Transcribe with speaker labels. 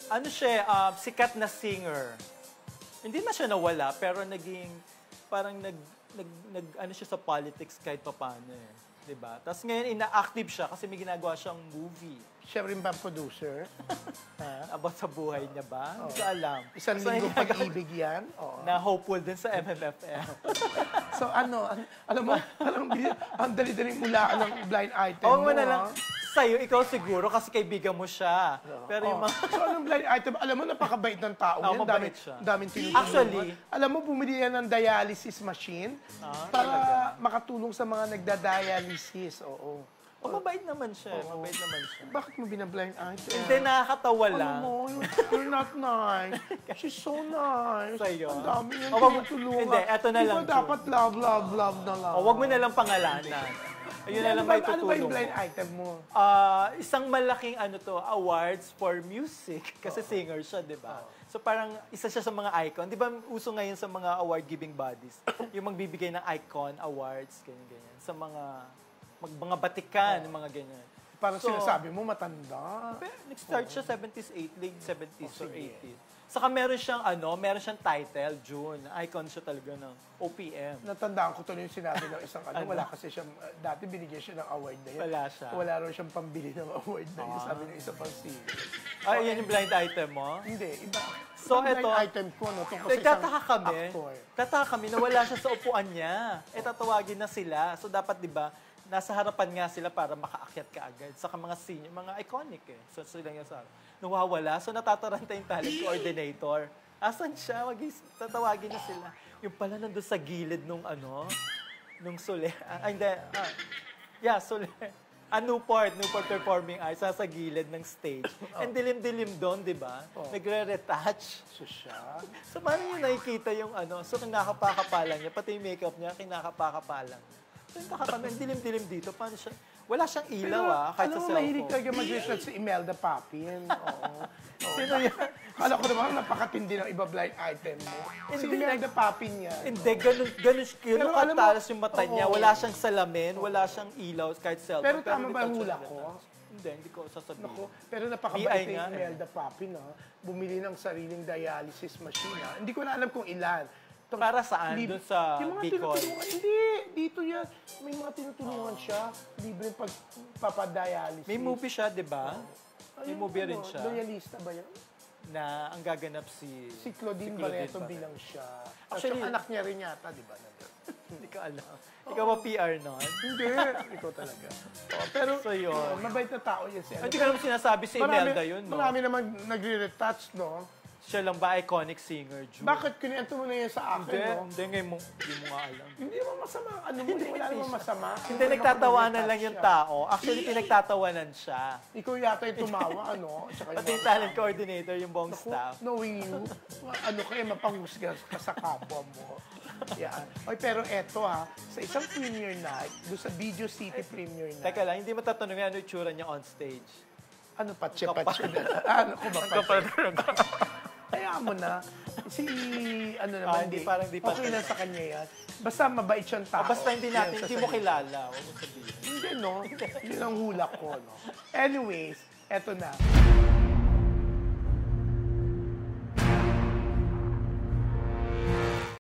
Speaker 1: Ano siya, sikat na singer. Hindi na siya nawala, pero naging, parang ano siya sa politics kahit papaano eh. Diba? Tapos ngayon, ina-active siya kasi may ginagawa siyang movie.
Speaker 2: Siya rin ba producer?
Speaker 1: About sa buhay niya ba? Hindi ko alam.
Speaker 2: Isang linggong pag-ibig yan?
Speaker 1: Na hopeful din sa MMFF.
Speaker 2: So ano, alam mo, ang dali-daling mula ng blind item
Speaker 1: mo. Oo na lang. Sa'yo, ikaw siguro kasi kaibigan mo siya. Pero yung mga...
Speaker 2: So anong blind item? Alam mo, napakabait ng tao yan.
Speaker 1: Mabait siya.
Speaker 2: Daming tinutulungan.
Speaker 1: Actually,
Speaker 2: alam mo, bumili yan ng dialysis machine para makatulong sa mga nagda-dialysis. Oo.
Speaker 1: Mabait naman siya. Mabait naman siya.
Speaker 2: Bakit mo binablind item?
Speaker 1: Hindi, nakakatawa lang.
Speaker 2: Alam mo, you're not nice. She's so nice.
Speaker 1: Sa'yo?
Speaker 2: Ang dami niyang tinutulungan.
Speaker 1: Hindi, eto na lang.
Speaker 2: Diba dapat love, love, love na lang?
Speaker 1: Huwag mo na lang pangalanan. Ayun na lang may tutulong.
Speaker 2: Ano ba yung blind item mo?
Speaker 1: Isang malaking awards for music. Kasi singer siya, di ba? So parang isa siya sa mga icon. Di ba uso ngayon sa mga award-giving bodies? Yung magbibigay ng icon awards, ganyan-ganyan. Sa mga batikan, mga ganyan.
Speaker 2: Parang sinasabi mo, matanda.
Speaker 1: Nag-start siya 70s, late 70s or 80s. Saka meron siyang title, June. Icon siya talaga ng OPM.
Speaker 2: Natandaan ko tuloy yung sinabi ng isang wala kasi siya, dati binigyan siya ng award na yun.
Speaker 1: Wala siya.
Speaker 2: Wala raw siyang pambili ng award na yun, sabi ng isang pang singer.
Speaker 1: Yan yung blind item mo?
Speaker 2: Hindi, iba.
Speaker 1: So,
Speaker 2: blind item ko, tungkol sa isang actor.
Speaker 1: Tataka kami na wala siya sa upuan niya. Tatawagin na sila. So, dapat, di ba, nasa harapan nga sila para makaakyat ka agad. Saka mga senior, mga iconic eh. So, sila yung nawawala. So, natataranta yung talent coordinator. Asan siya? Tatawagin na sila. Yung pala nandun sa gilid nung Soler. Soler. Newport Performing Arts, sa gilid ng stage. And dilim-dilim doon, di ba? Nagre-retouch.
Speaker 2: So, siya?
Speaker 1: So, paano nyo nakikita yung So, kinakapakapalan niya. Pati yung makeup niya, kinakapakapalan. So, yung kakapamay, dilim-dilim dito. Paano siya? Wala siyang ilaw, kahit sa cellphone.
Speaker 2: Mahilig talaga mag-research si Imelda Papin. Oo.
Speaker 1: Sino yan?
Speaker 2: Kala ko naman, napakatindi ng iba blind item mo. Si Imelda Papin yan.
Speaker 1: Hindi, ganun katalas yung mata niya. Wala siyang salamin, wala siyang ilaw, kahit cellphone.
Speaker 2: Pero tama ba ang hula ko?
Speaker 1: Hindi ko sasabihin.
Speaker 2: Naku, pero napakabait yung Imelda Papin, bumili ng sariling dialysis machine. Hindi ko na alam kung ilan.
Speaker 1: Para saan? Doon sa Bicol?
Speaker 2: Hindi, dito yan. May mga tinutulungan siya. Libre pagpapadialysis.
Speaker 1: May movie siya, di ba? May movie rin siya.
Speaker 2: Loyalista ba yan?
Speaker 1: Na ang gaganap si
Speaker 2: Claudine Barreto bilang siya.
Speaker 1: Actually,
Speaker 2: anak niya rin yata, di ba?
Speaker 1: Hindi ko alam. Ikaw ba PR nun?
Speaker 2: Hindi. Ikaw talaga. Pero, mabait na tao yan si
Speaker 1: Hindi ka naman sinasabi si Imelda yun, no?
Speaker 2: Marami naman nagre-retouch, no?
Speaker 1: Siya lang ba iconic singer, June?
Speaker 2: Bakit kiniento mo na yan sa akin, no?
Speaker 1: Hindi ngayon hindi mo nga alam.
Speaker 2: Hindi mo masama. Wala naman masama.
Speaker 1: Hindi, nagtatawanan lang yung tao. Actually, pinagtatawanan siya.
Speaker 2: Ikaw yata yung tumawa,
Speaker 1: Pati yung talent coordinator, yung buong staff.
Speaker 2: Knowing you, kaya mapahusga ka sa kapwa mo. Yan. Oy, pero eto sa isang premiere night, doon sa Video City premiere night.
Speaker 1: Teka lang, hindi matatanong ano yung tsura niya on stage.
Speaker 2: Ano, patse-patse na? Ano ko ba patse? Kaya mo na. Naman,
Speaker 1: hindi, parang di pa.
Speaker 2: Okay lang sa kanya yan. Basta mabait siyang tao.
Speaker 1: Basta hindi mo kilala. Huwag mo sabihin.
Speaker 2: Hindi, no? Yun ang hula ko, no? Anyways, eto na.